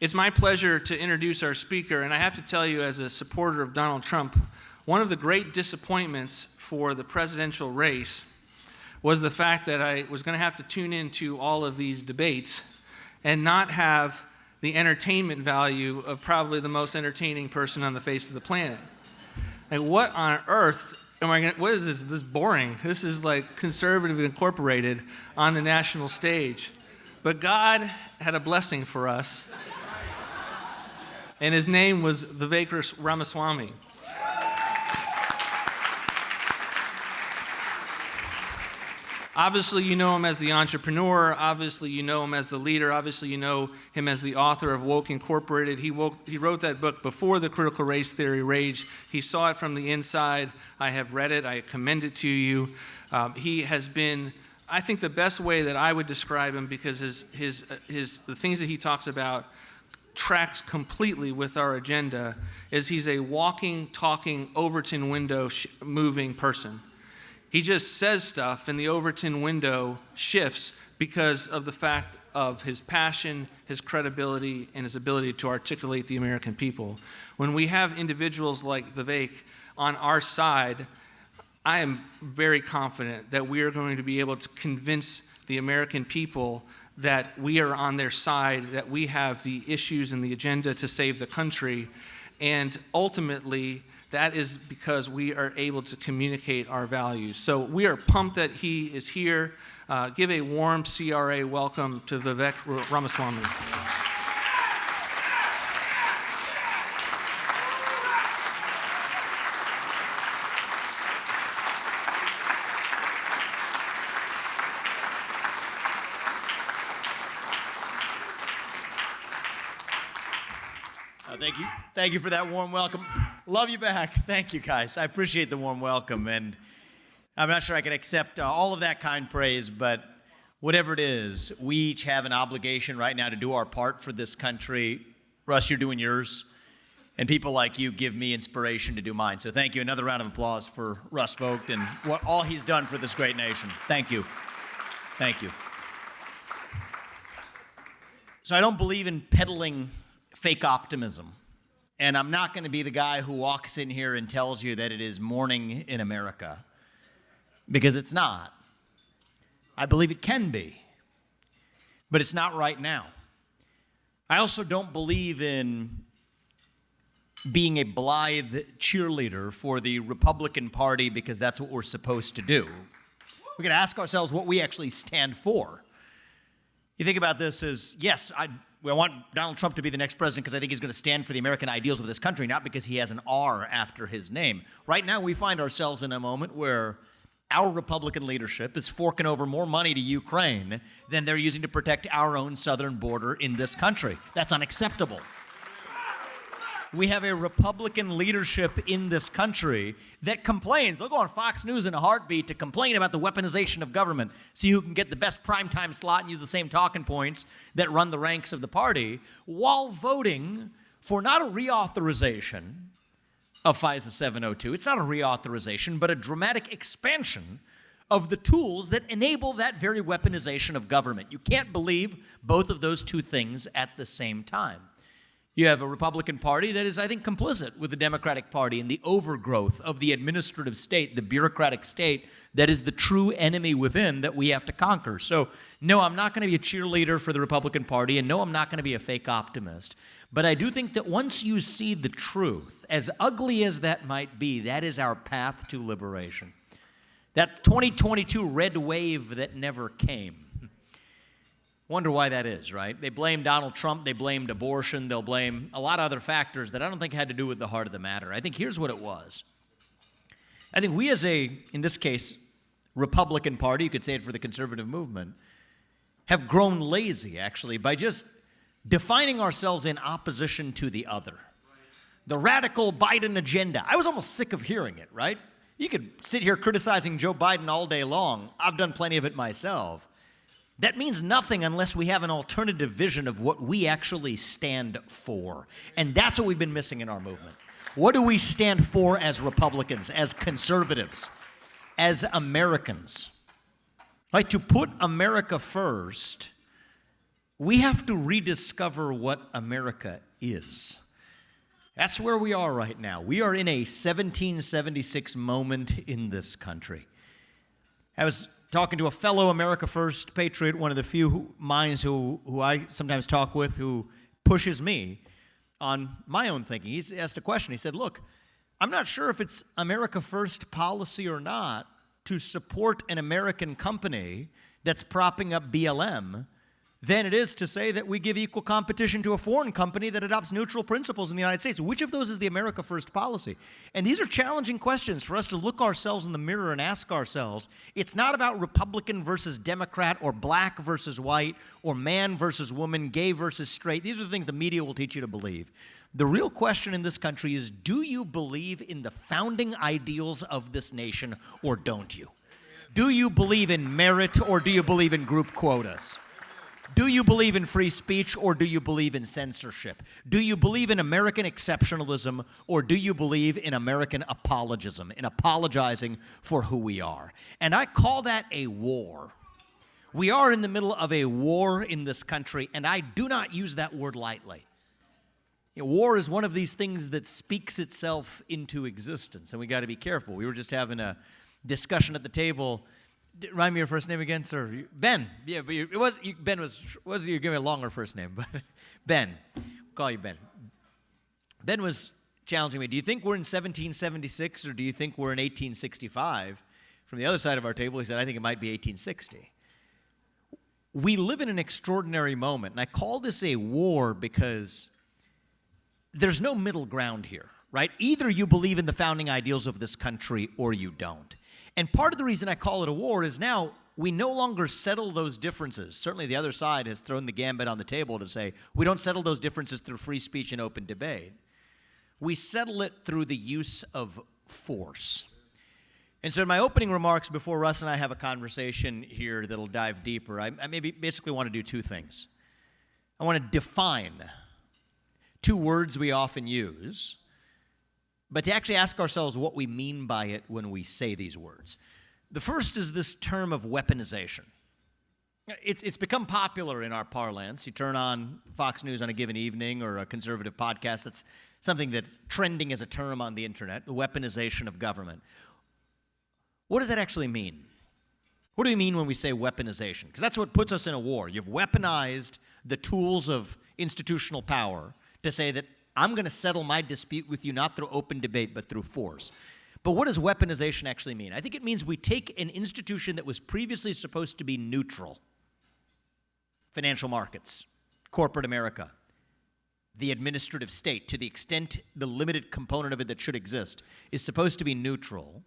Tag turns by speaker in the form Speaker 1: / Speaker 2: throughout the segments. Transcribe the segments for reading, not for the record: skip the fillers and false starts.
Speaker 1: It's my pleasure to introduce our speaker, and I have to tell you, as a supporter of Donald Trump, one of the great disappointments for the presidential race was the fact that I was going to have to tune into all of these debates and not have the entertainment value of probably the most entertaining person on the face of the planet. Like, what on earth am I going to, what is this? This is boring. This is like Conservative Incorporated on the national stage. But God had a blessing for us, and his name was Vivek Ramaswamy. Obviously, you know him as the entrepreneur. Obviously, you know him as the leader. Obviously, you know him as the author of Woke Incorporated. He wrote that book before the critical race theory raged. He saw it from the inside. I have read it. I commend it to you. He has been, I think, the best way that I would describe him, because the things that he talks about tracks completely with our agenda, is he's a walking, talking, Overton window moving person. He just says stuff, and the Overton window shifts because of the fact of his passion, his credibility, and his ability to articulate the American people. When we have individuals like Vivek on our side, I am very confident that we are going to be able to convince the American people that we are on their side, that we have the issues and the agenda to save the country, and ultimately, that is because we are able to communicate our values. So we are pumped that he is here. Give a warm CRA welcome to Vivek Ramaswamy.
Speaker 2: Thank you for that warm welcome. Love you back. Thank you, guys. I appreciate the warm welcome, and I'm not sure I can accept all of that kind praise, but whatever it is, we each have an obligation right now to do our part for this country. Russ, you're doing yours, and people like you give me inspiration to do mine. So thank you. Another round of applause for Russ Vogt and all he's done for this great nation. Thank you. Thank you. So I don't believe in peddling fake optimism. And I'm not going to be the guy who walks in here and tells you that it is morning in America, because it's not. I believe it can be, but it's not right now. I also don't believe in being a blithe cheerleader for the Republican Party because that's what we're supposed to do. We're going to ask ourselves what we actually stand for. You think about this as, yes, I want Donald Trump to be the next president because I think he's going to stand for the American ideals of this country, not because he has an R after his name. Right now, we find ourselves in a moment where our Republican leadership is forking over more money to Ukraine than they're using to protect our own southern border in this country. That's unacceptable. We have a Republican leadership in this country that complains. They'll go on Fox News in a heartbeat to complain about the weaponization of government, see who can get the best primetime slot and use the same talking points that run the ranks of the party, while voting for not a reauthorization of FISA 702. It's not a reauthorization, but a dramatic expansion of the tools that enable that very weaponization of government. You can't believe both of those two things at the same time. You have a Republican Party that is, I think, complicit with the Democratic Party in the overgrowth of the administrative state, the bureaucratic state that is the true enemy within that we have to conquer. So, no, I'm not going to be a cheerleader for the Republican Party, and no, I'm not going to be a fake optimist. But I do think that once you see the truth, as ugly as that might be, that is our path to liberation. That 2022 red wave that never came. Wonder why that is, right? They blame Donald Trump, they blamed abortion, they'll blame a lot of other factors that I don't think had to do with the heart of the matter. I think here's what it was. I think we as in this case, Republican Party, you could say it for the conservative movement, have grown lazy, actually, by just defining ourselves in opposition to the other. The radical Biden agenda. I was almost sick of hearing it, right? You could sit here criticizing Joe Biden all day long. I've done plenty of it myself. That means nothing unless we have an alternative vision of what we actually stand for. And that's what we've been missing in our movement. What do we stand for as Republicans, as conservatives, as Americans? Right? To put America first we have to rediscover what America is. That's where we are right now. We are in a 1776 moment in this country. I was talking to a fellow America First patriot, one of the few minds who I sometimes talk with, who pushes me on my own thinking. He's asked a question. He said, look, I'm not sure if it's America First policy or not to support an American company that's propping up BLM than it is to say that we give equal competition to a foreign company that adopts neutral principles in the United States. Which of those is the America First policy? And these are challenging questions for us to look ourselves in the mirror and ask ourselves. It's not about Republican versus Democrat or black versus white or man versus woman, gay versus straight. These are the things the media will teach you to believe. The real question in this country is, do you believe in the founding ideals of this nation or don't you? Do you believe in merit or do you believe in group quotas? Do you believe in free speech or do you believe in censorship? Do you believe in American exceptionalism or do you believe in American apologism, in apologizing for who we are? And I call that a war. We are in the middle of a war in this country, and I do not use that word lightly. War is one of these things that speaks itself into existence, and we got to be careful. We were just having a discussion at the table. Remind me your first name again, sir. Ben. Yeah, but Ben was you give me a longer first name, but Ben. We'll call you Ben. Ben was challenging me. Do you think we're in 1776 or do you think we're in 1865? From the other side of our table, he said, I think it might be 1860. We live in an extraordinary moment, and I call this a war because there's no middle ground here, right? Either you believe in the founding ideals of this country or you don't. And part of the reason I call it a war is now we no longer settle those differences. Certainly the other side has thrown the gambit on the table to say we don't settle those differences through free speech and open debate. We settle it through the use of force. And so in my opening remarks before Russ and I have a conversation here that'll dive deeper, I basically want to do two things. I want to define two words we often use, but to actually ask ourselves what we mean by it when we say these words. The first is this term of weaponization. It's become popular in our parlance. You turn on Fox News on a given evening or a conservative podcast, that's something that's trending as a term on the internet, the weaponization of government. What does that actually mean? What do we mean when we say weaponization? Because that's what puts us in a war. You've weaponized the tools of institutional power to say that I'm going to settle my dispute with you not through open debate, but through force. But what does weaponization actually mean? I think it means we take an institution that was previously supposed to be neutral, financial markets, corporate America, the administrative state, to the extent the limited component of it that should exist is supposed to be neutral,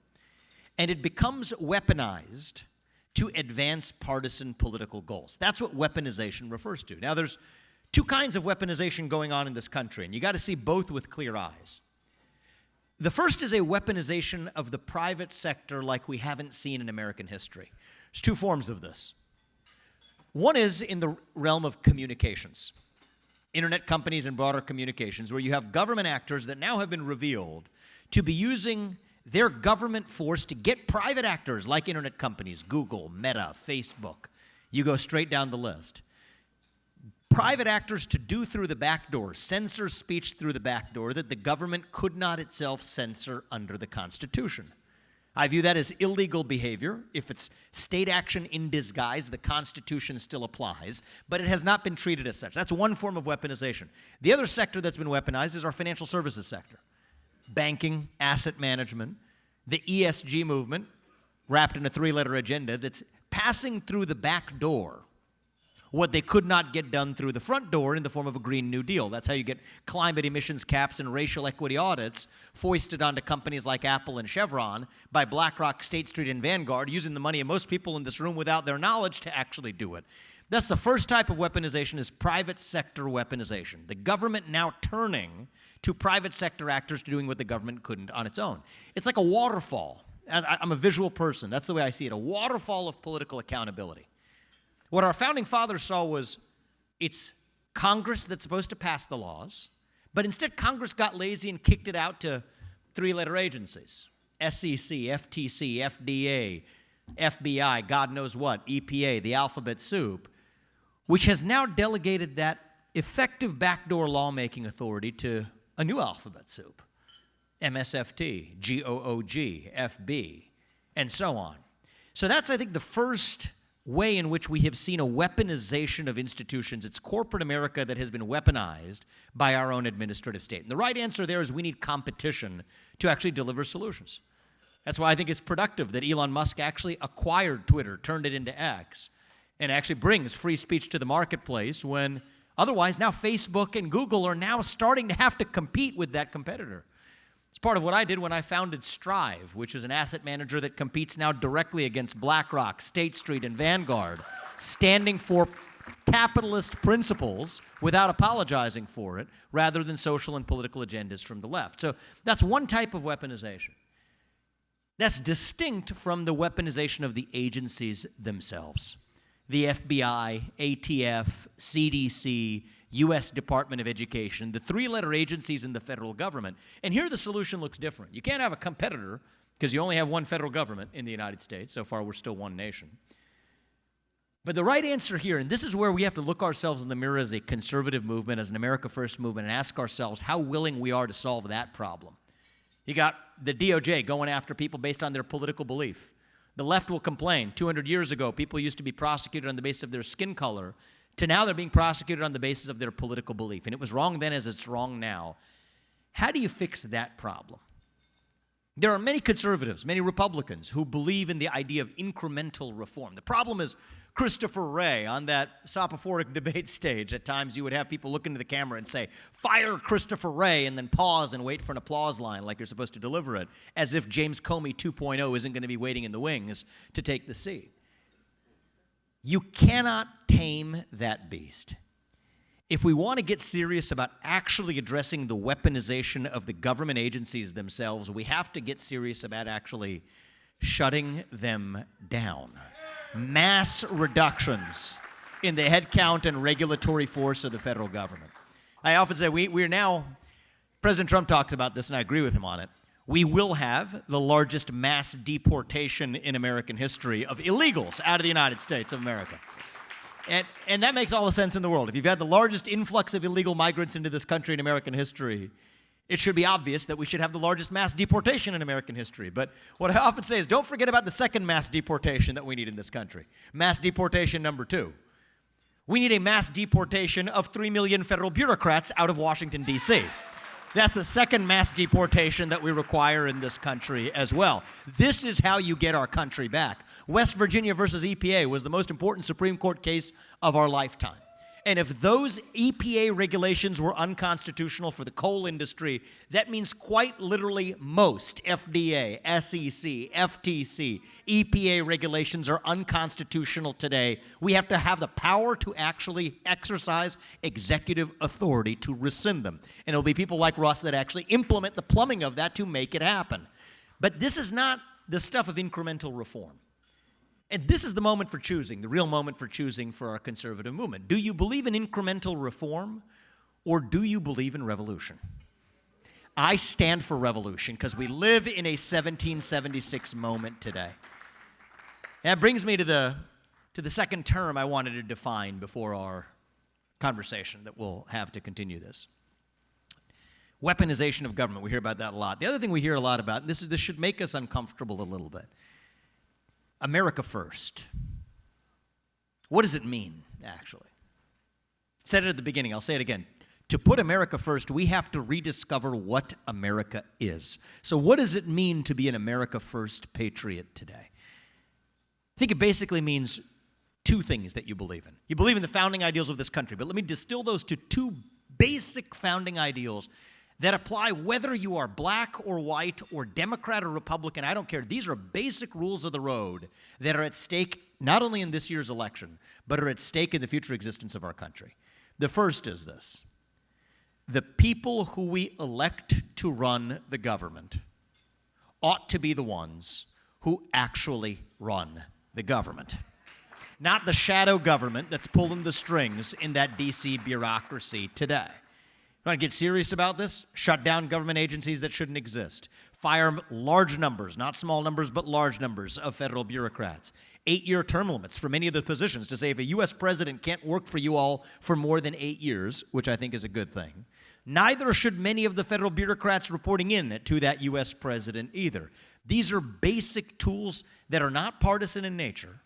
Speaker 2: and it becomes weaponized to advance partisan political goals. That's what weaponization refers to. Now, there's two kinds of weaponization going on in this country, and you got to see both with clear eyes. The first is a weaponization of the private sector like we haven't seen in American history. There's two forms of this. One is in the realm of communications, internet companies and broader communications, where you have government actors that now have been revealed to be using their government force to get private actors like internet companies, Google, Meta, Facebook. You go straight down the list. Private actors to do through the back door, censor speech through the back door that the government could not itself censor under the Constitution. I view that as illegal behavior. If it's state action in disguise, the Constitution still applies, but it has not been treated as such. That's one form of weaponization. The other sector that's been weaponized is our financial services sector. Banking, asset management, the ESG movement, wrapped in a three-letter agenda that's passing through the back door what they could not get done through the front door in the form of a Green New Deal. That's how you get climate emissions caps and racial equity audits foisted onto companies like Apple and Chevron by BlackRock, State Street, and Vanguard, using the money of most people in this room without their knowledge to actually do it. That's the first type of weaponization, is private sector weaponization. The government now turning to private sector actors doing what the government couldn't on its own. It's like a waterfall. I'm a visual person. That's the way I see it, a waterfall of political accountability. What our founding fathers saw was it's Congress that's supposed to pass the laws, but instead Congress got lazy and kicked it out to three-letter agencies, SEC, FTC, FDA, FBI, God knows what, EPA, the alphabet soup, which has now delegated that effective backdoor lawmaking authority to a new alphabet soup, MSFT, GOOG, FB, and so on. So that's, I think, the first way in which we have seen a weaponization of institutions. It's corporate America that has been weaponized by our own administrative state. And the right answer there is we need competition to actually deliver solutions. That's why I think it's productive that Elon Musk actually acquired Twitter, turned it into X, and actually brings free speech to the marketplace when otherwise now Facebook and Google are now starting to have to compete with that competitor. It's part of what I did when I founded Strive, which is an asset manager that competes now directly against BlackRock, State Street, and Vanguard, standing for capitalist principles without apologizing for it, rather than social and political agendas from the left. So that's one type of weaponization. That's distinct from the weaponization of the agencies themselves. The FBI, ATF, CDC, U.S. Department of Education, the three-letter agencies in the federal government. And here the solution looks different. You can't have a competitor because you only have one federal government in the United States. So far, we're still one nation. But the right answer here, and this is where we have to look ourselves in the mirror as a conservative movement, as an America First movement, and ask ourselves how willing we are to solve that problem. You got the DOJ going after people based on their political belief. The left will complain. 200 years ago, people used to be prosecuted on the basis of their skin color, to now they're being prosecuted on the basis of their political belief. And it was wrong then as it's wrong now. How do you fix that problem? There are many conservatives, many Republicans, who believe in the idea of incremental reform. The problem is Christopher Wray on that soporific debate stage. At times you would have people look into the camera and say, "Fire Christopher Wray," and then pause and wait for an applause line like you're supposed to deliver it, as if James Comey 2.0 isn't going to be waiting in the wings to take the seat. You cannot tame that beast. If we want to get serious about actually addressing the weaponization of the government agencies themselves, we have to get serious about actually shutting them down. Mass reductions in the headcount and regulatory force of the federal government. I often say we're now, President Trump talks about this, and I agree with him on it. We will have the largest mass deportation in American history of illegals out of the United States of America. And that makes all the sense in the world. If you've had the largest influx of illegal migrants into this country in American history, it should be obvious that we should have the largest mass deportation in American history. But what I often say is don't forget about the second mass deportation that we need in this country. Mass deportation number 2. We need a mass deportation of 3 million federal bureaucrats out of Washington, D.C. That's the second mass deportation that we require in this country as well. This is how you get our country back. West Virginia versus EPA was the most important Supreme Court case of our lifetime. And if those EPA regulations were unconstitutional for the coal industry, that means quite literally most FDA, SEC, FTC, EPA regulations are unconstitutional today. We have to have the power to actually exercise executive authority to rescind them. And it'll be people like Russ that actually implement the plumbing of that to make it happen. But this is not the stuff of incremental reform. And this is the moment for choosing, the real moment for choosing for our conservative movement. Do you believe in incremental reform, or do you believe in revolution? I stand for revolution because we live in a 1776 moment today. And that brings me to the second term I wanted to define before our conversation that we'll have to continue this. Weaponization of government. We hear about that a lot. The other thing we hear a lot about, and this should make us uncomfortable a little bit. America first. What does it mean, actually? I said it at the beginning, I'll say it again. To put America first, we have to rediscover what America is. So what does it mean to be an America first patriot today? I think it basically means two things that you believe in. You believe in the founding ideals of this country, but let me distill those to two basic founding ideals that apply whether you are black or white or Democrat or Republican. I don't care. These are basic rules of the road that are at stake not only in this year's election, but are at stake in the future existence of our country. The first is this. The people who we elect to run the government ought to be the ones who actually run the government. Not the shadow government that's pulling the strings in that D.C. bureaucracy today. Want to get serious about this? Shut down government agencies that shouldn't exist. Fire large numbers, not small numbers, but large numbers of federal bureaucrats. 8-year term limits for many of the positions to say if a U.S. president can't work for you all for more than 8 years, which I think is a good thing, neither should many of the federal bureaucrats reporting in to that U.S. president either. These are basic tools that are not partisan in nature,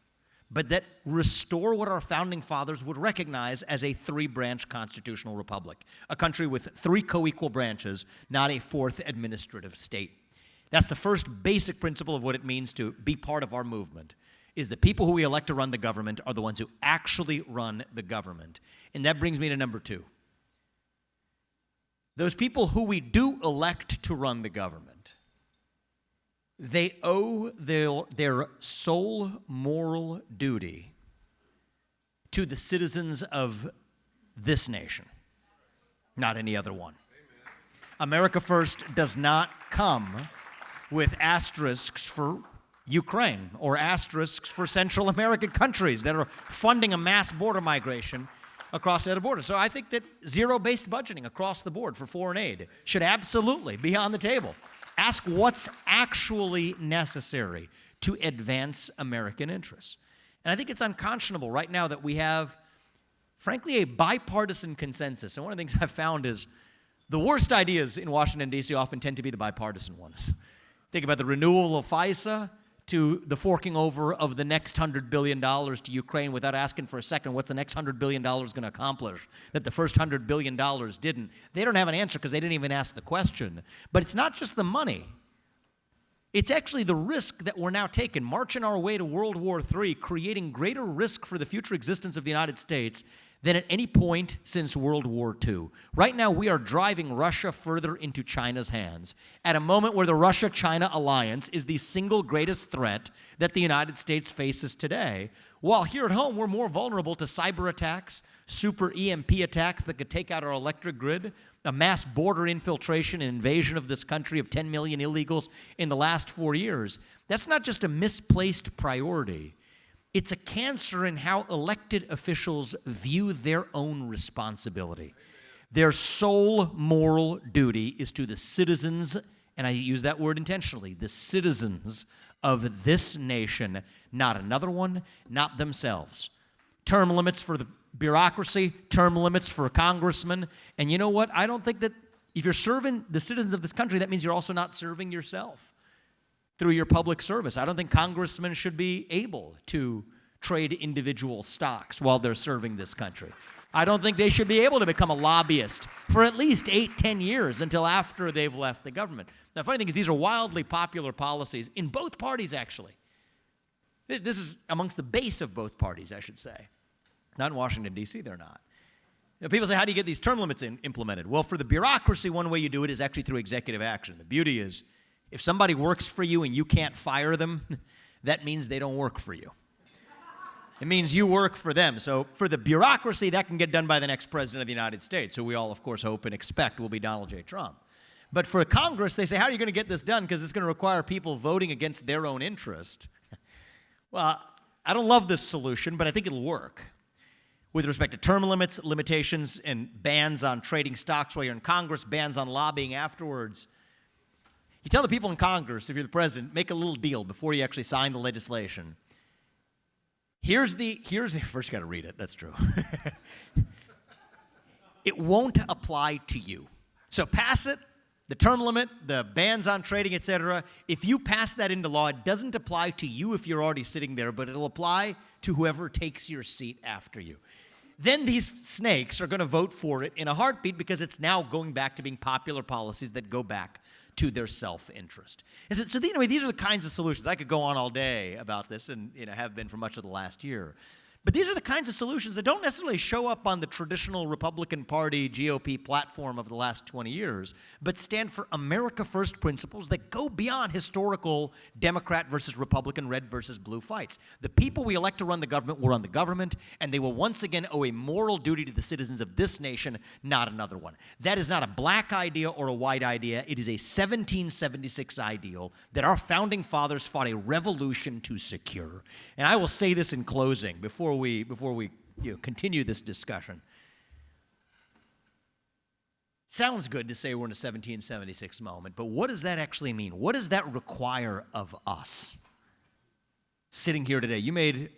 Speaker 2: but that restore what our founding fathers would recognize as a 3-branch constitutional republic, a country with 3 co-equal branches, not a 4th administrative state. That's the first basic principle of what it means to be part of our movement, is the people who we elect to run the government are the ones who actually run the government. And that brings me to number 2. Those people who we do elect to run the government, they owe their sole moral duty to the citizens of this nation, not any other one. Amen. America First does not come with asterisks for Ukraine or asterisks for Central American countries that are funding a mass border migration across the other border. So I think that zero-based budgeting across the board for foreign aid should absolutely be on the table. Ask what's actually necessary to advance American interests. And I think it's unconscionable right now that we have, frankly, a bipartisan consensus. And one of the things I've found is the worst ideas in Washington, D.C. often tend to be the bipartisan ones. Think about the renewal of FISA to the forking over of the next $100 billion to Ukraine without asking for a second what's the next $100 billion going to accomplish that the first $100 billion didn't. They don't have an answer because they didn't even ask the question. But it's not just the money. It's actually the risk that we're now taking, marching our way to World War III, creating greater risk for the future existence of the United States than at any point since World War II. Right now, we are driving Russia further into China's hands at a moment where the Russia-China alliance is the single greatest threat that the United States faces today, while here at home, we're more vulnerable to cyber attacks, super EMP attacks that could take out our electric grid, a mass border infiltration and invasion of this country of 10 million illegals in the last 4 years. That's not just a misplaced priority. It's a cancer in how elected officials view their own responsibility. Their sole moral duty is to the citizens, and I use that word intentionally, the citizens of this nation, not another one, not themselves. Term limits for the bureaucracy, term limits for congressmen, and you know what? I don't think that if you're serving the citizens of this country, that means you're also not serving yourself through your public service. I don't think congressmen should be able to trade individual stocks while they're serving this country. I don't think they should be able to become a lobbyist for at least 8-10 years until after they've left the government. Now, the funny thing is these are wildly popular policies in both parties, actually. This is amongst the base of both parties, I should say. Not in Washington, D.C., they're not. You know, people say, how do you get these term limits implemented? Well, for the bureaucracy, one way you do it is actually through executive action. The beauty is, if somebody works for you and you can't fire them, that means they don't work for you. It means you work for them. So for the bureaucracy, that can get done by the next president of the United States, who we all, of course, hope and expect will be Donald J. Trump. But for Congress, they say, how are you going to get this done? Because it's going to require people voting against their own interest. Well, I don't love this solution, but I think it'll work. With respect to term limits, limitations, and bans on trading stocks while you're in Congress, bans on lobbying afterwards. You tell the people in Congress, if you're the president, make a little deal before you actually sign the legislation. First you got to read it, that's true. It won't apply to you. So pass it, the term limit, the bans on trading, etc. If you pass that into law, it doesn't apply to you if you're already sitting there, but it'll apply to whoever takes your seat after you. Then these snakes are going to vote for it in a heartbeat because it's now going back to being popular policies that go back to their self-interest. So anyway, these are the kinds of solutions. I could go on all day about this and have been for much of the last year. But these are the kinds of solutions that don't necessarily show up on the traditional Republican Party GOP platform of the last 20 years, but stand for America First principles that go beyond historical Democrat versus Republican, red versus blue fights. The people we elect to run the government will run the government, and they will once again owe a moral duty to the citizens of this nation, not another one. That is not a black idea or a white idea. It is a 1776 ideal that our founding fathers fought a revolution to secure. And I will say this in closing before we continue this discussion. Sounds good to say we're in a 1776 moment, but what does that actually mean? What does that require of us? Sitting here today, you made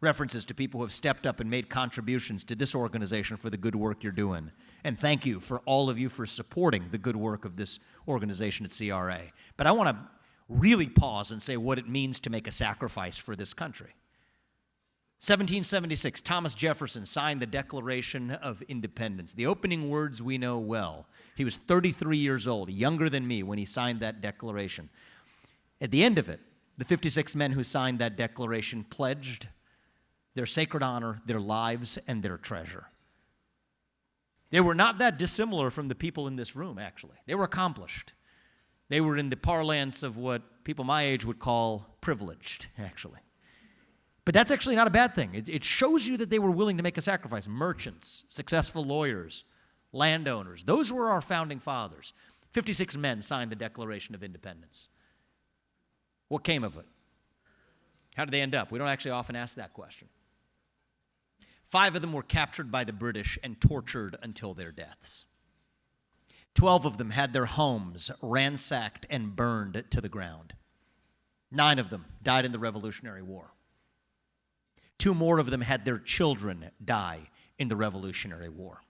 Speaker 2: references to people who have stepped up and made contributions to this organization for the good work you're doing. And thank you for all of you for supporting the good work of this organization at CRA. But I want to really pause and say what it means to make a sacrifice for this country. 1776, Thomas Jefferson signed the Declaration of Independence. The opening words we know well. He was 33 years old, younger than me when he signed that declaration. At the end of it, the 56 men who signed that declaration pledged their sacred honor, their lives, and their treasure. They were not that dissimilar from the people in this room, actually. They were accomplished. They were in the parlance of what people my age would call privileged, actually. But that's actually not a bad thing. It shows you that they were willing to make a sacrifice. Merchants, successful lawyers, landowners. Those were our founding fathers. 56 men signed the Declaration of Independence. What came of it? How did they end up? We don't actually often ask that question. 5 of them were captured by the British and tortured until their deaths. 12 of them had their homes ransacked and burned to the ground. 9 of them died in the Revolutionary War. 2 more of them had their children die in the Revolutionary War.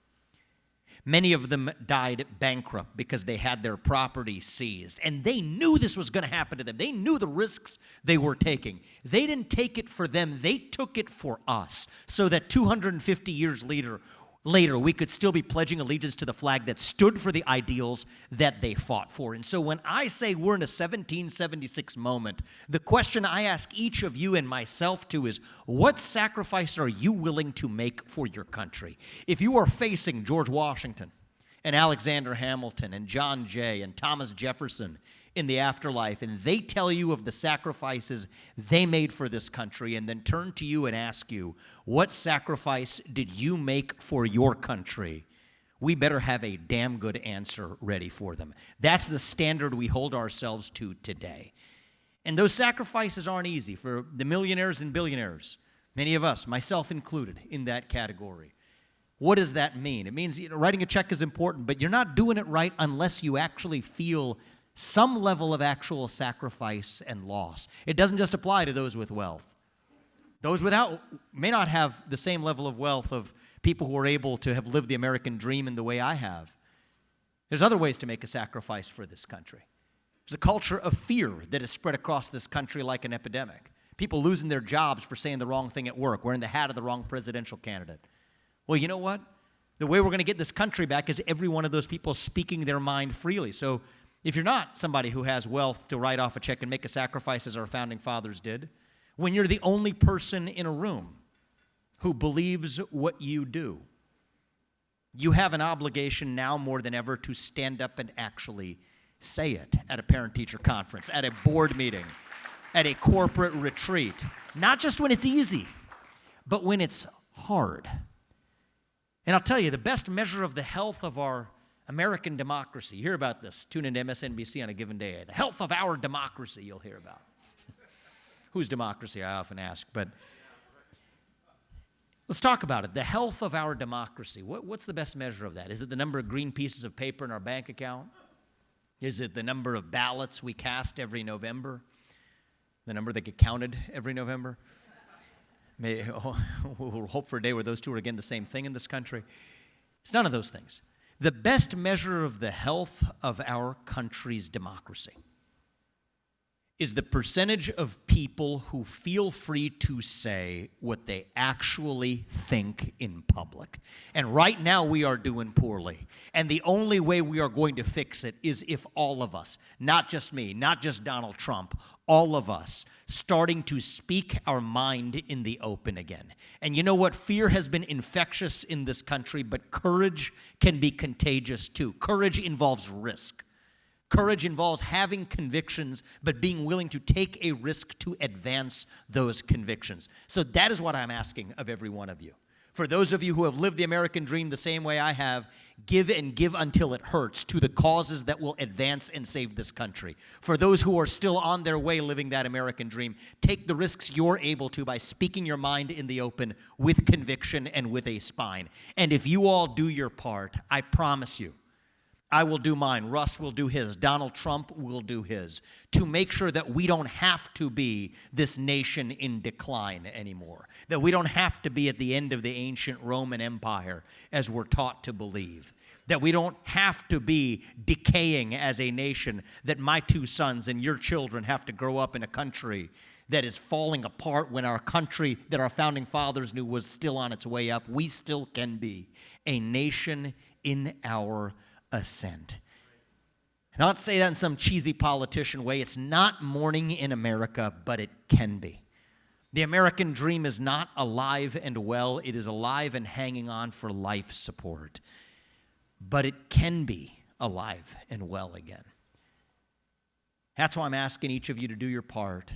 Speaker 2: Many of them died bankrupt because they had their property seized, and they knew this was going to happen to them. They knew the risks they were taking. They didn't take it for them. They took it for us, so that 250 years later, we could still be pledging allegiance to the flag that stood for the ideals that they fought for. And so when I say we're in a 1776 moment, the question I ask each of you and myself too is, what sacrifice are you willing to make for your country? If you are facing George Washington and Alexander Hamilton and John Jay and Thomas Jefferson in the afterlife, and they tell you of the sacrifices they made for this country, and then turn to you and ask you, what sacrifice did you make for your country? We better have a damn good answer ready for them. That's the standard we hold ourselves to today. And those sacrifices aren't easy for the millionaires and billionaires, many of us, myself included, in that category. What does that mean? It means writing a check is important, but you're not doing it right unless you actually feel some level of actual sacrifice and loss. It doesn't just apply to those with wealth. Those without may not have the same level of wealth of people who are able to have lived the American dream in the way I have. There's other ways to make a sacrifice for this country. There's a culture of fear that is spread across this country like an epidemic. People losing their jobs for saying the wrong thing at work, wearing the hat of the wrong presidential candidate. Well, you know what? The way we're going to get this country back is every one of those people speaking their mind freely. So if you're not somebody who has wealth to write off a check and make a sacrifice as our founding fathers did, when you're the only person in a room who believes what you do, you have an obligation now more than ever to stand up and actually say it at a parent-teacher conference, at a board meeting, at a corporate retreat. Not just when it's easy, but when it's hard. And I'll tell you, the best measure of the health of our American democracy. You hear about this. Tune into MSNBC on a given day. The health of our democracy you'll hear about. Whose democracy, I often ask. But let's talk about it. The health of our democracy. What's the best measure of that? Is it the number of green pieces of paper in our bank account? Is it the number of ballots we cast every November? The number that get counted every November? We'll hope for a day where those two are again the same thing in this country. It's none of those things. The best measure of the health of our country's democracy is the percentage of people who feel free to say what they actually think in public. And right now we are doing poorly. And the only way we are going to fix it is if all of us, not just me, not just Donald Trump, all of us starting to speak our mind in the open again. And you know what? Fear has been infectious in this country, but courage can be contagious too. Courage involves risk. Courage involves having convictions, but being willing to take a risk to advance those convictions. So that is what I'm asking of every one of you. For those of you who have lived the American dream the same way I have, give and give until it hurts to the causes that will advance and save this country. For those who are still on their way living that American dream, take the risks you're able to by speaking your mind in the open with conviction and with a spine. And if you all do your part, I promise you, I will do mine. Russ will do his. Donald Trump will do his, to make sure that we don't have to be this nation in decline anymore, that we don't have to be at the end of the ancient Roman Empire as we're taught to believe, that we don't have to be decaying as a nation, that my two sons and your children have to grow up in a country that is falling apart when our country that our founding fathers knew was still on its way up. We still can be a nation in our ascent. And I'll not say that in some cheesy politician way. It's not morning in America, but it can be. The American dream is not alive and well. It is alive and hanging on for life support. But it can be alive and well again. That's why I'm asking each of you to do your part.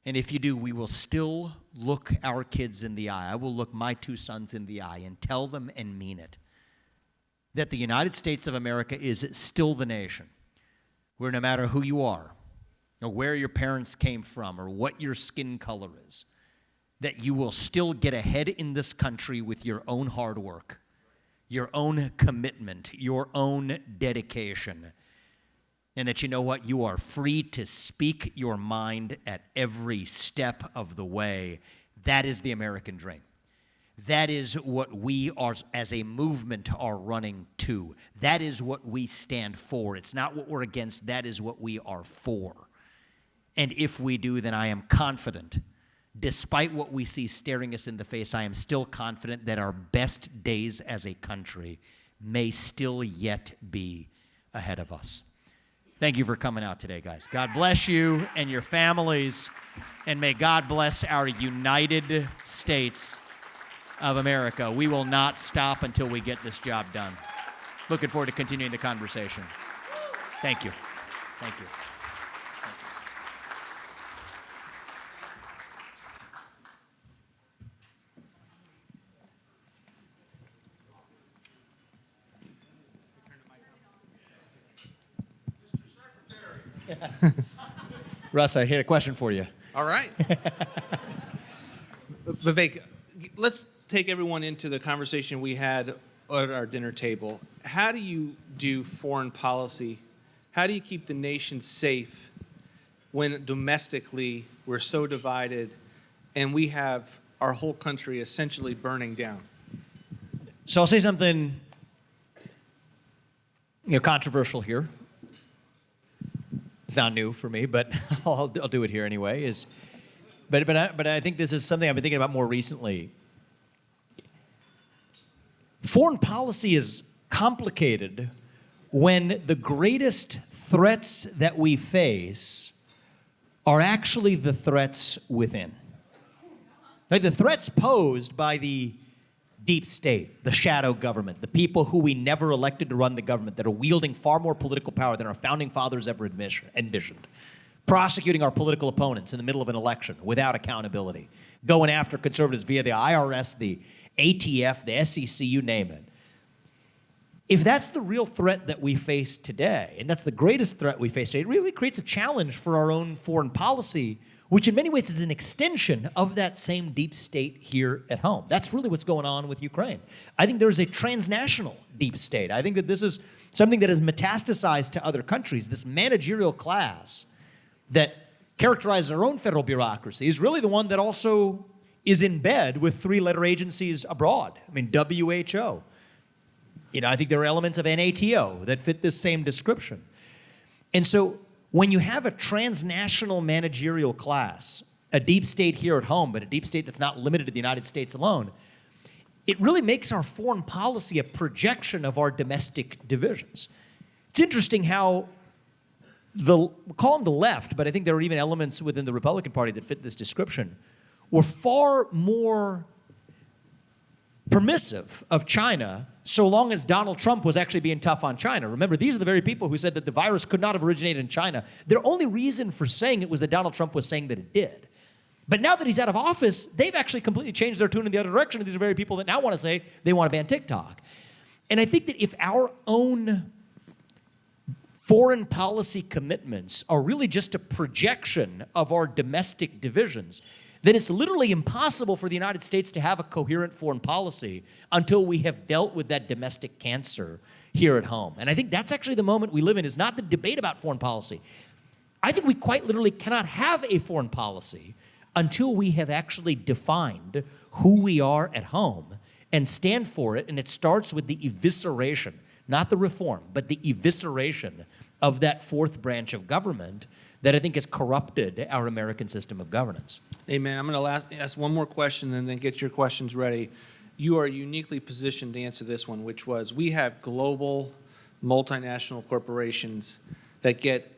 Speaker 2: And if you do, we will still look our kids in the eye. I will look my two sons in the eye and tell them and mean it, that the United States of America is still the nation where no matter who you are or where your parents came from or what your skin color is, that you will still get ahead in this country with your own hard work, your own commitment, your own dedication, and that you know what? You are free to speak your mind at every step of the way. That is the American dream. That is what we are, as a movement, are running to. That is what we stand for. It's not what we're against. That is what we are for. And if we do, then I am confident, despite what we see staring us in the face, I am still confident that our best days as a country may still yet be ahead of us. Thank you for coming out today, guys. God bless you and your families, and may God bless our United States of America. We will not stop until we get this job done. Looking forward to continuing the conversation. Thank you. Thank you. Russ, I had a question for you.
Speaker 1: All right. Vivek, let's take everyone into the conversation we had at our dinner table. How do you do foreign policy? How do you keep the nation safe when domestically we're so divided and we have our whole country essentially burning down?
Speaker 2: So I'll say something controversial here. It's not new for me, but I'll do it here anyway. But I think this is something I've been thinking about more recently. Foreign policy is complicated when the greatest threats that we face are actually the threats within. Like the threats posed by the deep state, the shadow government, the people who we never elected to run the government, that are wielding far more political power than our founding fathers ever envisioned, prosecuting our political opponents in the middle of an election without accountability, going after conservatives via the IRS, the ATF, the SEC, you name it. If that's the real threat that we face today, and that's the greatest threat we face today, it really creates a challenge for our own foreign policy, which in many ways is an extension of that same deep state here at home. That's really what's going on with Ukraine. I think there's a transnational deep state. I think that this is something that has metastasized to other countries. This managerial class that characterizes our own federal bureaucracy is really the one that also is in bed with three-letter agencies abroad. I mean, WHO. I think there are elements of NATO that fit this same description. And so when you have a transnational managerial class, a deep state here at home, but a deep state that's not limited to the United States alone, it really makes our foreign policy a projection of our domestic divisions. It's interesting how we'll call them the left, but I think there are even elements within the Republican Party that fit this description, were far more permissive of China so long as Donald Trump was actually being tough on China. Remember, these are the very people who said that the virus could not have originated in China. Their only reason for saying it was that Donald Trump was saying that it did. But now that he's out of office, they've actually completely changed their tune in the other direction. And these are very people that now want to say they want to ban TikTok. And I think that if our own foreign policy commitments are really just a projection of our domestic divisions, then it's literally impossible for the United States to have a coherent foreign policy until we have dealt with that domestic cancer
Speaker 3: here at home. And I think that's actually the moment we live in, is not the debate about foreign policy. I think we quite literally cannot have a foreign policy until we have actually defined who we are at home and stand for it. And it starts with the evisceration, not the reform, but the evisceration of that fourth branch of government that I think has corrupted our American system of governance.
Speaker 1: Amen. I'm going to ask one more question and then get your questions ready. You are uniquely positioned to answer this one, which was, we have global multinational corporations that get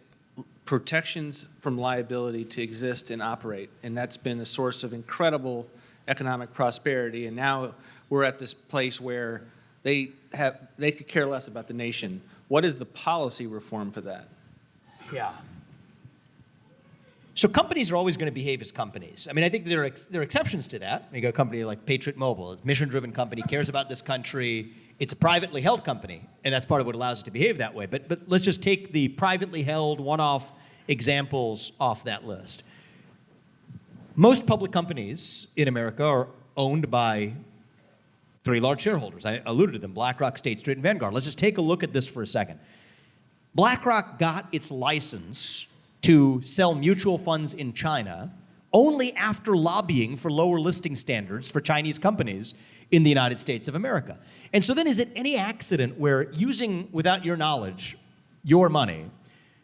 Speaker 1: protections from liability to exist and operate, and that's been a source of incredible economic prosperity. And now we're at this place where they could care less about the nation. What is the policy reform for that?
Speaker 3: Yeah. So companies are always going to behave as companies. I mean, I think there are exceptions to that. You got a company like Patriot Mobile, it's a mission-driven company, cares about this country. It's a privately held company, and that's part of what allows it to behave that way. But let's just take the privately held one-off examples off that list. Most public companies in America are owned by three large shareholders. I alluded to them: BlackRock, State Street, and Vanguard. Let's just take a look at this for a second. BlackRock got its license to sell mutual funds in China only after lobbying for lower listing standards for Chinese companies in the United States of America. And so then, is it any accident where, using, without your knowledge, your money,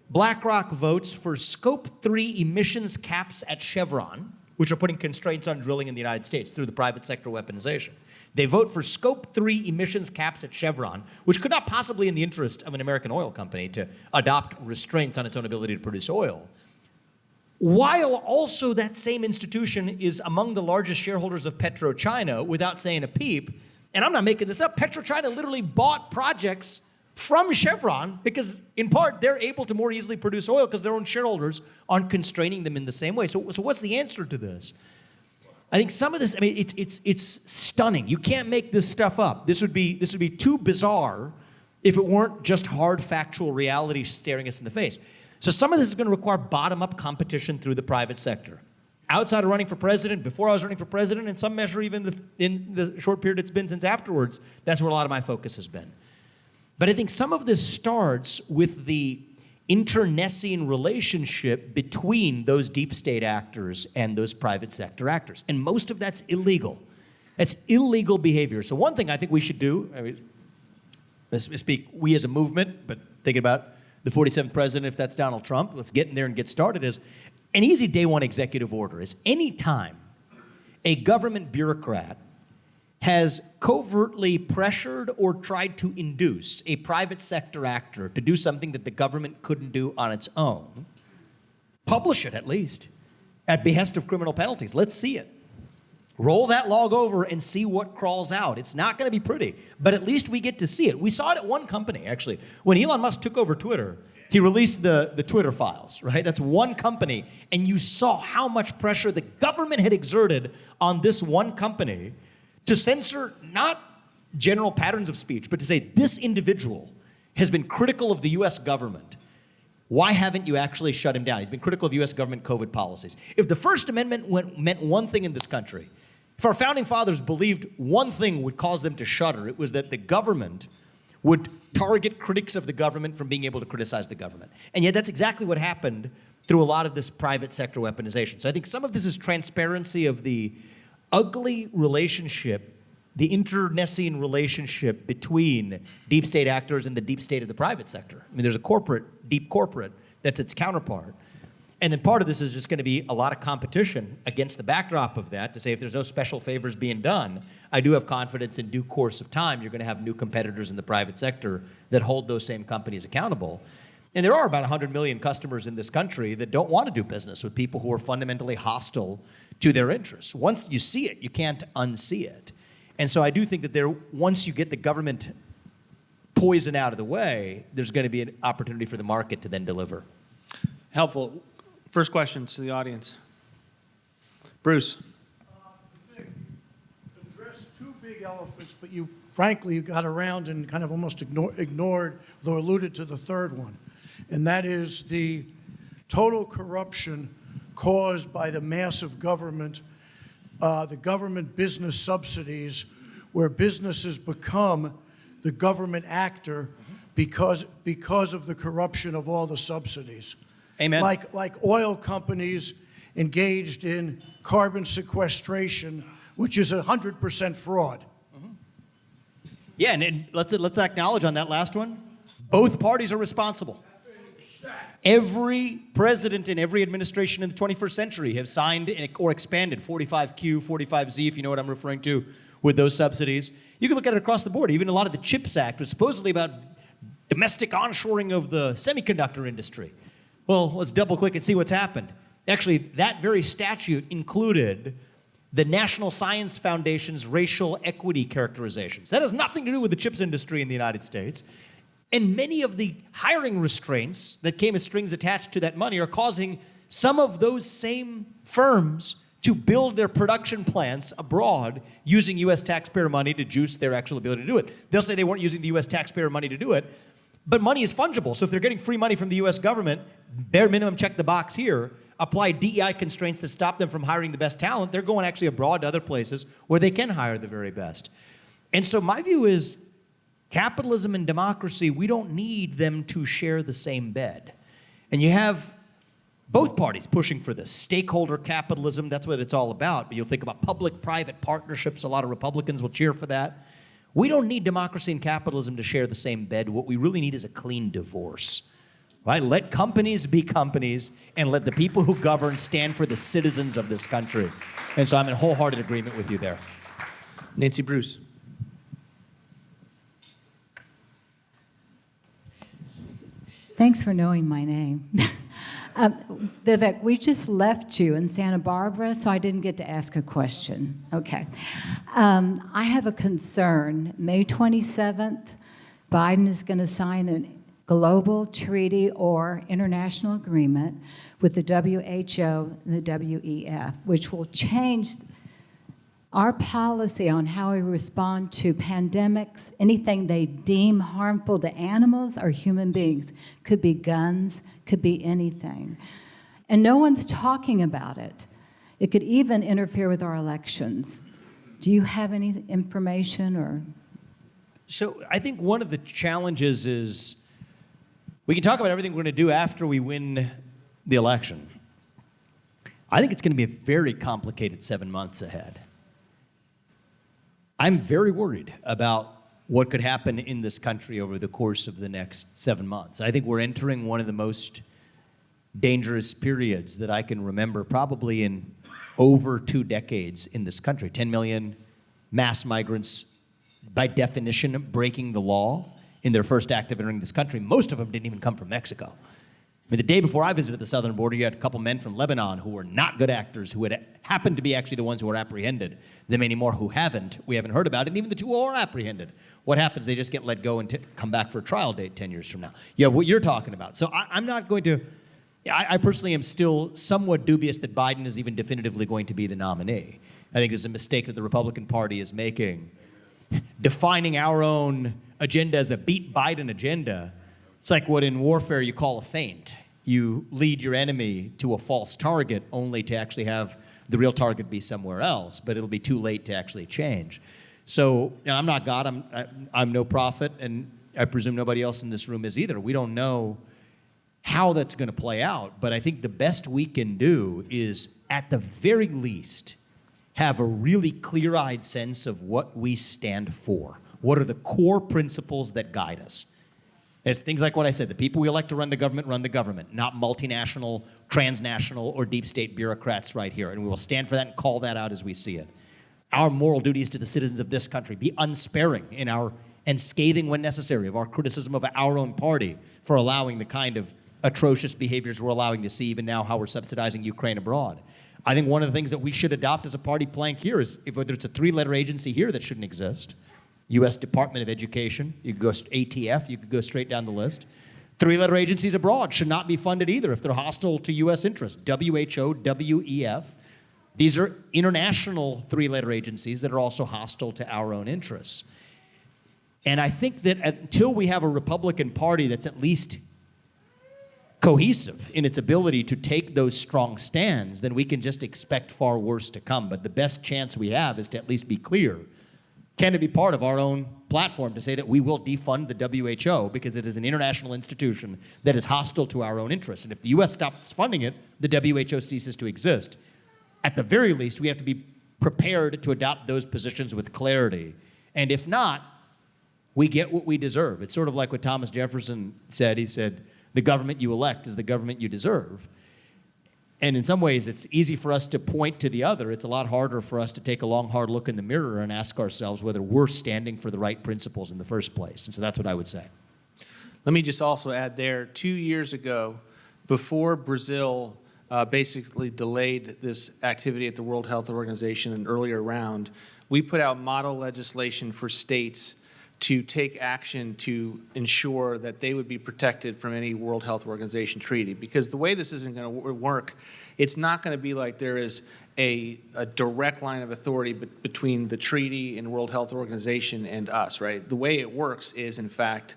Speaker 3: BlackRock votes for Scope 3 emissions caps at Chevron, which are putting constraints on drilling in the United States through the private sector weaponization? They vote for Scope 3 emissions caps at Chevron, which could not possibly in the interest of an American oil company to adopt restraints on its own ability to produce oil, while also that same institution is among the largest shareholders of PetroChina without saying a peep. And I'm not making this up. PetroChina literally bought projects from Chevron because, in part, they're able to more easily produce oil because their own shareholders aren't constraining them in the same way. So what's the answer to this? I think some of this, I mean, it's stunning. You can't make this stuff up. This would be too bizarre if it weren't just hard factual reality staring us in the face. So some of this is going to require bottom-up competition through the private sector. Outside of running for president, before I was running for president, in some measure even in the short period it's been since afterwards, that's where a lot of my focus has been. But I think some of this starts with the internecine relationship between those deep state actors and those private sector actors. And most of that's illegal. That's illegal behavior. So one thing I think we should do, I mean, speak we as a movement, but thinking about the 47th president, if that's Donald Trump, let's get in there and get started, is an easy day one executive order is any time a government bureaucrat has covertly pressured or tried to induce a private sector actor to do something that the government couldn't do on its own, publish it at least, at behest of criminal penalties. Let's see it. Roll that log over and see what crawls out. It's not going to be pretty, but at least we get to see it. We saw it at one company, actually. When Elon Musk took over Twitter, he released the Twitter files, right? That's one company, and you saw how much pressure the government had exerted on this one company to censor not general patterns of speech, but to say this individual has been critical of the U.S. government. Why haven't you actually shut him down? He's been critical of U.S. government COVID policies. If the First Amendment meant one thing in this country, if our founding fathers believed one thing would cause them to shudder, it was that the government would target critics of the government from being able to criticize the government. And yet that's exactly what happened through a lot of this private sector weaponization. So I think some of this is transparency of the ugly relationship, the internecine relationship between deep state actors and the deep state of the private sector. I mean, there's a corporate, deep corporate, that's its counterpart. And then part of this is just going to be a lot of competition against the backdrop of that to say if there's no special favors being done, I do have confidence in due course of time you're going to have new competitors in the private sector that hold those same companies accountable. And there are about 100 million customers in this country that don't want to do business with people who are fundamentally hostile to their interests. Once you see it, you can't unsee it. And so I do think that once you get the government poison out of the way, there's going to be an opportunity for the market to then deliver.
Speaker 1: Helpful. First questions to the audience. Bruce.
Speaker 4: Vivek, addressed two big elephants, but you frankly got around and kind of almost ignored or alluded to the third one, and that is the total corruption caused by the massive government, the government business subsidies, where businesses become the government actor because of the corruption of all the subsidies.
Speaker 2: Amen.
Speaker 4: Like oil companies engaged in carbon sequestration, which is 100% fraud.
Speaker 2: Yeah, and let's acknowledge on that last one, both parties are responsible. Every president in every administration in the 21st century have signed or expanded 45Q, 45Z, if you know what I'm referring to, with those subsidies. You can look at it across the board. Even a lot of the CHIPS Act was supposedly about domestic onshoring of the semiconductor industry. Well, let's double click and see what's happened. Actually, that very statute included the National Science Foundation's racial equity characterizations. That has nothing to do with the chips industry in the United States. And many of the hiring restraints that came as strings attached to that money are causing some of those same firms to build their production plants abroad using U.S. taxpayer money to juice their actual ability to do it. They'll say they weren't using the U.S. taxpayer money to do it, but money is fungible. So if they're getting free money from the U.S. government, bare minimum check the box here, apply DEI constraints that stop them from hiring the best talent, they're going actually abroad to other places where they can hire the very best. And so my view is capitalism and democracy, we don't need them to share the same bed. And you have both parties pushing for this. Stakeholder capitalism, that's what it's all about. But you'll think about public-private partnerships. A lot of Republicans will cheer for that. We don't need democracy and capitalism to share the same bed. What we really need is a clean divorce. Right? Let companies be companies and let the people who govern stand for the citizens of this country. And so I'm in wholehearted agreement with you there.
Speaker 3: Nancy Bruce.
Speaker 5: Thanks for knowing my name. Vivek, we just left you in Santa Barbara, so I didn't get to ask a question. Okay. I have a concern. May 27th, Biden is going to sign a global treaty or international agreement with the WHO and the WEF, which will change our policy on how we respond to pandemics, anything they deem harmful to animals or human beings. Could be guns, could be anything. And no one's talking about it. It could even interfere with our elections. Do you have any information or?
Speaker 2: So I think one of the challenges is we can talk about everything we're going to do after we win the election. I think it's going to be a very complicated 7 months ahead. I'm very worried about what could happen in this country over the course of the next 7 months. I think we're entering one of the most dangerous periods that I can remember, probably in over 2 decades in this country. 10 million mass migrants, by definition, breaking the law in their first act of entering this country. Most of them didn't even come from Mexico. I mean, the day before I visited the southern border, you had a couple men from Lebanon who were not good actors, who had happened to be actually the ones who were apprehended. The many more who haven't, we haven't heard about it. And even the 2 who are apprehended, what happens? They just get let go and come back for a trial date 10 years from now. You have what you're talking about. So I'm not going to, I personally am still somewhat dubious that Biden is even definitively going to be the nominee. I think it's a mistake that the Republican Party is making. Defining our own agenda as a beat Biden agenda, it's like what in warfare you call a feint. You lead your enemy to a false target only to actually have the real target be somewhere else, but it'll be too late to actually change. So I'm not God, I'm no prophet, and I presume nobody else in this room is either. We don't know how that's going to play out, but I think the best we can do is, at the very least, have a really clear-eyed sense of what we stand for. What are the core principles that guide us? It's things like what I said, the people we elect to run the government, not multinational, transnational, or deep state bureaucrats right here. And we will stand for that and call that out as we see it. Our moral duties to the citizens of this country, be unsparing and scathing when necessary of our criticism of our own party for allowing the kind of atrocious behaviors we're allowing to see even now, how we're subsidizing Ukraine abroad. I think one of the things that we should adopt as a party plank here is whether it's a 3-letter agency here that shouldn't exist, U.S. Department of Education, you could go ATF, you could go straight down the list. 3-letter agencies abroad should not be funded either if they're hostile to U.S. interests. WHO, WEF. These are international 3-letter agencies that are also hostile to our own interests. And I think that until we have a Republican Party that's at least cohesive in its ability to take those strong stands, then we can just expect far worse to come. But the best chance we have is to at least be clear. Can it be part of our own
Speaker 3: platform to say that we will defund the WHO because it is an international institution that is hostile to our own interests. And if the US stops funding it, the WHO ceases to exist. At the very least, we have to be prepared to adopt those positions with clarity. And if not, we get what we deserve. It's sort of like what Thomas Jefferson said. He said, the government you elect is the government you deserve. And in some ways, it's easy for us to point to the other. It's a lot harder for us to take a long, hard look in the mirror and ask ourselves whether we're standing for the right principles in the first place. And so that's what I would say.
Speaker 1: Let me just also add there, 2 years ago, before Brazil basically delayed this activity at the World Health Organization an earlier round, we put out model legislation for states to take action to ensure that they would be protected from any World Health Organization treaty. Because the way this isn't going to work, it's not going to be like there is a direct line of authority between the treaty and World Health Organization and us, right? The way it works is, in fact,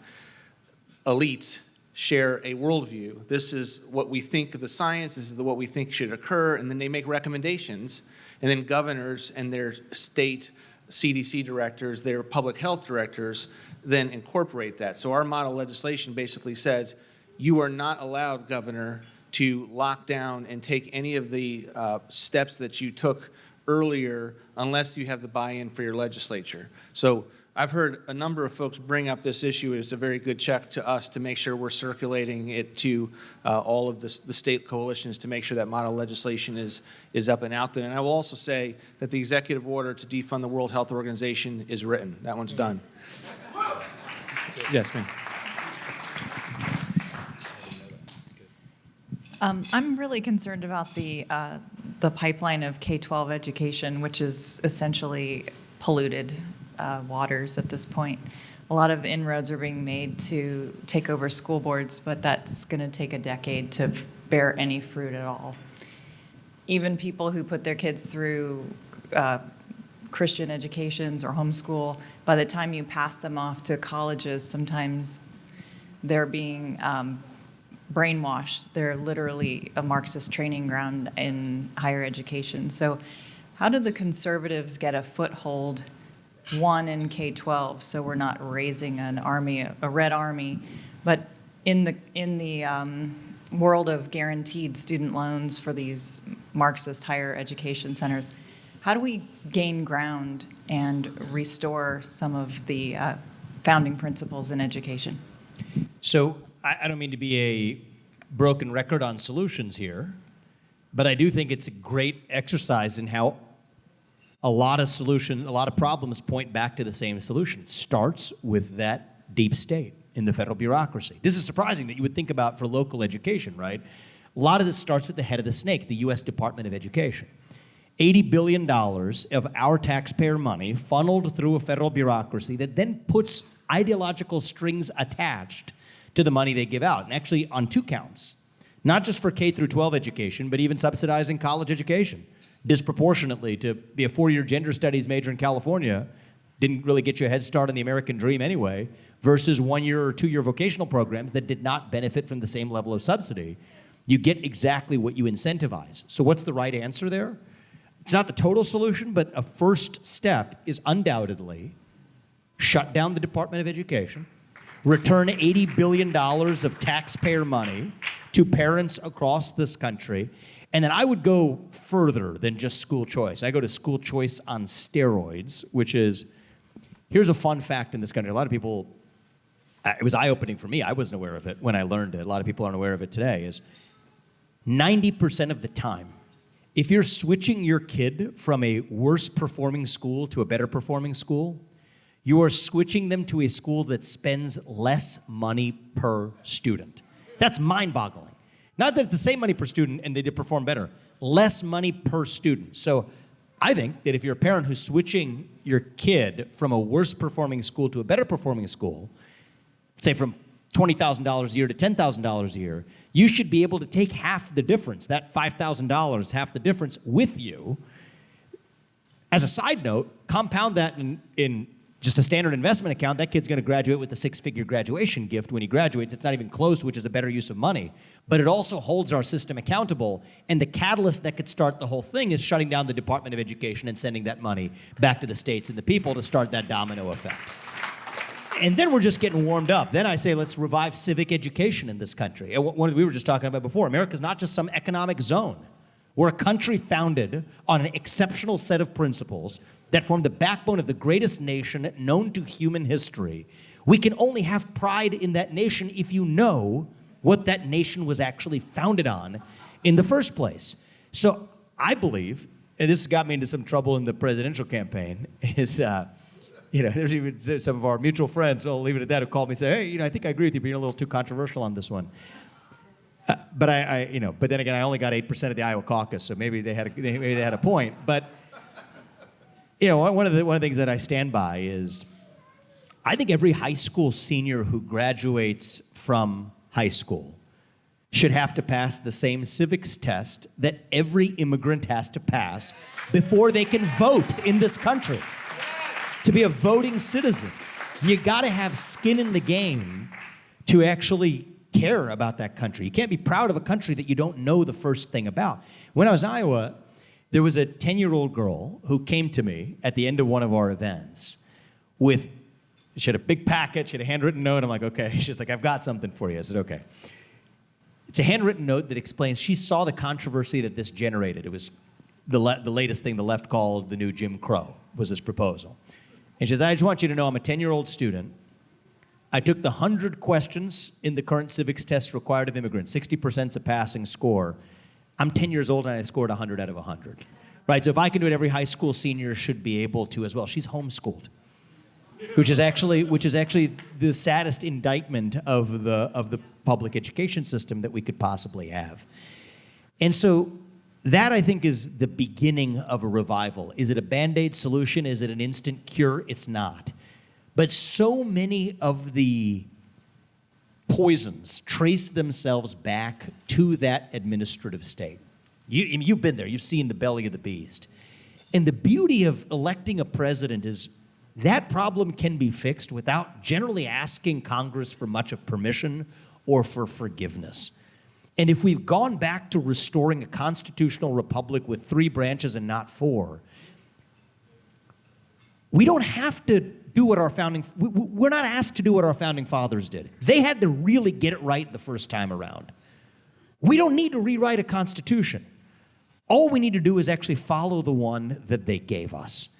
Speaker 1: elites share a worldview. This is what we think of the science, this is what we think should occur, and then they make recommendations, and then governors and their state CDC directors, their public health directors, then incorporate that. So our model legislation basically says, you are not allowed, Governor, to lock down and take any of the steps that you took earlier unless you have the buy-in for your legislature. So I've heard a number of folks bring up this issue. It's a very good check to us to make sure we're circulating it to all of the state coalitions to make sure that model legislation is up and out there. And I will also say that the executive order to defund the World Health Organization is written. That one's done. Yes, ma'am.
Speaker 6: I'm really concerned about the pipeline of K-12 education, which is essentially polluted waters at this point. A lot of inroads are being made to take over school boards, but that's going to take a decade to bear any fruit at all. Even people who put their kids through Christian educations or homeschool, by the time you pass them off to colleges, sometimes they're being brainwashed. They're literally a Marxist training ground in higher education. So how do the conservatives get a foothold, one, in K-12, so we're not raising an army, a red army, but in the world of guaranteed student loans for these Marxist higher education centers, how do we gain ground and restore some of the founding principles in education?
Speaker 3: So I don't mean to be a broken record on solutions here, but I do think it's a great exercise in how a lot of problems point back to the same solution. It starts with that deep state in the federal bureaucracy. This is surprising that you would think about for local education, right? A lot of this starts with the head of the snake, the US Department of Education. $80 billion of our taxpayer money funneled through a federal bureaucracy that then puts ideological strings attached to the money they give out. And actually on 2 counts, not just for K through 12 education, but even subsidizing college education. Disproportionately, to be a 4-year gender studies major in California didn't really get you a head start on the American dream anyway, versus 1-year or 2-year vocational programs that did not benefit from the same level of subsidy. You get exactly what you incentivize. So what's the right answer there? It's not the total solution, but a first step is undoubtedly shut down the Department of Education, return $80 billion of taxpayer money to parents across this country. And then I would go further than just school choice. I go to school choice on steroids, which is, here's a fun fact in this country. A lot of people, it was eye-opening for me. I wasn't aware of it when I learned it. A lot of people aren't aware of it today, is 90% of the time, if you're switching your kid from a worse performing school to a better performing school, you are switching them to a school that spends less money per student. That's mind-boggling. Not that it's the same money per student and they did perform better. Less money per student. So I think that if you're a parent who's switching your kid from a worse performing school to a better performing school, say from $20,000 a year to $10,000 a year, you should be able to take half the difference, that $5,000, half the difference with you. As a side note, compound that in just a standard investment account, that kid's going to graduate with a 6-figure graduation gift when he graduates. It's not even close, which is a better use of money. But it also holds our system accountable. And the catalyst that could start the whole thing is shutting down the Department of Education and sending that money back to the states and the people to start that domino effect. And then we're just getting warmed up. Then I say, let's revive civic education in this country. And we were just talking about before, America's not just some economic zone. We're a country founded on an exceptional set of principles that form the backbone of the greatest nation known to human history. We can only have pride in that nation if you know what that nation was actually founded on in the first place. So I believe, and this got me into some trouble in the presidential campaign, is, there's even some of our mutual friends, so I'll leave it at that, who called me and say, hey, I think I agree with you, but you're a little too controversial on this one. But but then again, I only got 8% of the Iowa caucus, so maybe they had a point. But one of the things that I stand by is, I think every high school senior who graduates from high school should have to pass the same civics test that every immigrant has to pass before they can vote in this country. To be a voting citizen, you got to have skin in the game to actually care about that country. You can't be proud of a country that you don't know the first thing about. When I was in Iowa, there was a 10-year-old girl who came to me at the end of one of our events she had a big packet, she had a handwritten note. I'm like, okay. She's like, I've got something for you. I said, okay. It's a handwritten note that explains she saw the controversy that this generated. It was the latest thing the left called the new Jim Crow, was this proposal. And she says, I just want you to know I'm a 10-year-old student. I took the 100 questions in the current civics test required of immigrants. 60% is a passing score. I'm 10 years old and I scored 100 out of 100. Right? So if I can do it, every high school senior should be able to as well. She's homeschooled, which is actually the saddest indictment of the public education system that we could possibly have. And so that, I think, is the beginning of a revival. Is it a Band-Aid solution? Is it an instant cure? It's not. But so many of the poisons trace themselves back to that administrative state. You've been there. You've seen the belly of the beast. And the beauty of electing a president is that problem can be fixed without generally asking Congress for much of permission or for forgiveness. And if we've gone back to restoring a constitutional republic with 3 branches and not 4, we don't have to do what we're not asked to do what our founding fathers did. They had to really get it right the first time around. We don't need to rewrite a constitution. All we need to do is actually follow the one that they gave us.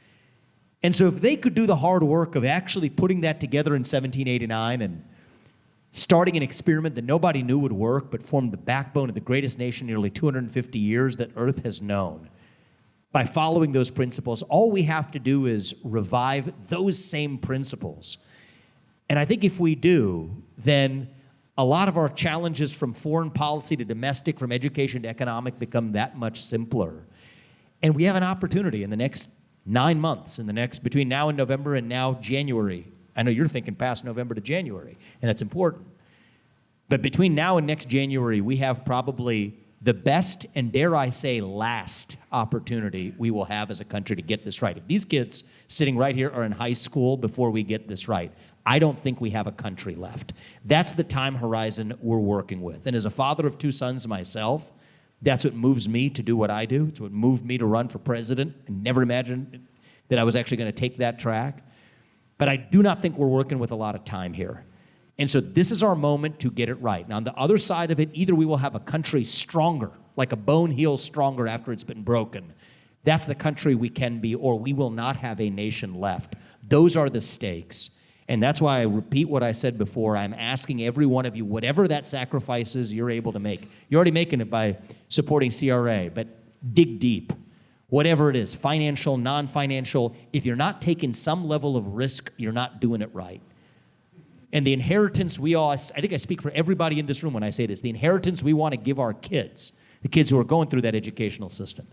Speaker 3: And so if they could do the hard work of actually putting that together in 1789 and starting an experiment that nobody knew would work, but formed the backbone of the greatest nation in nearly 250 years that Earth has known, by following those principles, all we have to do is revive those same principles. And I think if we do, then a lot of our challenges from foreign policy to domestic, from education to economic, become that much simpler. And we have an opportunity in the next 9 months, between now and November and now January. I know you're thinking past November to January, and that's important. But between now and next January, we have probably the best and, dare I say, last opportunity we will have as a country to get this right. If these kids sitting right here are in high school before we get this right, I don't think we have a country left. That's the time horizon we're working with. And as a father of 2 sons myself, that's what moves me to do what I do. It's what moved me to run for president. I never imagined that I was actually going to take that track. But I do not think we're working with a lot of time here. And so this is our moment to get it right. Now, on the other side of it, either we will have a country stronger, like a bone heals stronger after it's been broken. That's the country we can be, or we will not have a nation left. Those are the stakes. And that's why I repeat what I said before. I'm asking every one of you, whatever that sacrifice is you're able to make. You're already making it by supporting CRA, but dig deep. Whatever it is, financial, non-financial, if you're not taking some level of risk, you're not doing it right. And the inheritance I think I speak for everybody in this room when I say this, the inheritance we want to give our kids, the kids who are going through that educational system,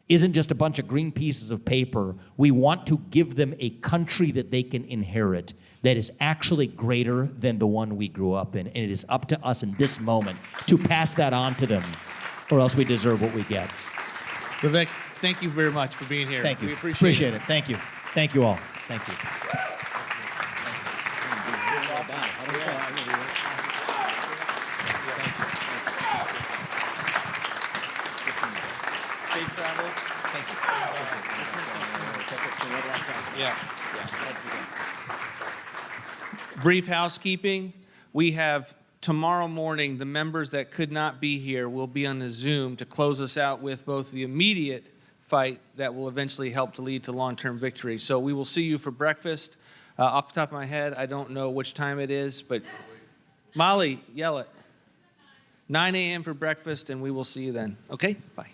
Speaker 3: isn't just a bunch of green pieces of paper. We want to give them a country that they can inherit that is actually greater than the one we grew up in. And it is up to us in this moment to pass that on to them, or else we deserve what we get.
Speaker 1: Vivek, thank you very much for being here.
Speaker 3: Thank you.
Speaker 1: We appreciate it.
Speaker 3: Thank you. Thank you all. Thank you.
Speaker 1: Safe travels. Thank you. Yeah. Brief housekeeping. We have tomorrow morning, the members that could not be here will be on the Zoom to close us out with both the immediate fight that will eventually help to lead to long-term victory. So we will see you for breakfast. Off the top of my head, I don't know which time it is, but Molly, yell it. 9 a.m. for breakfast, and we will see you then. Okay? Bye.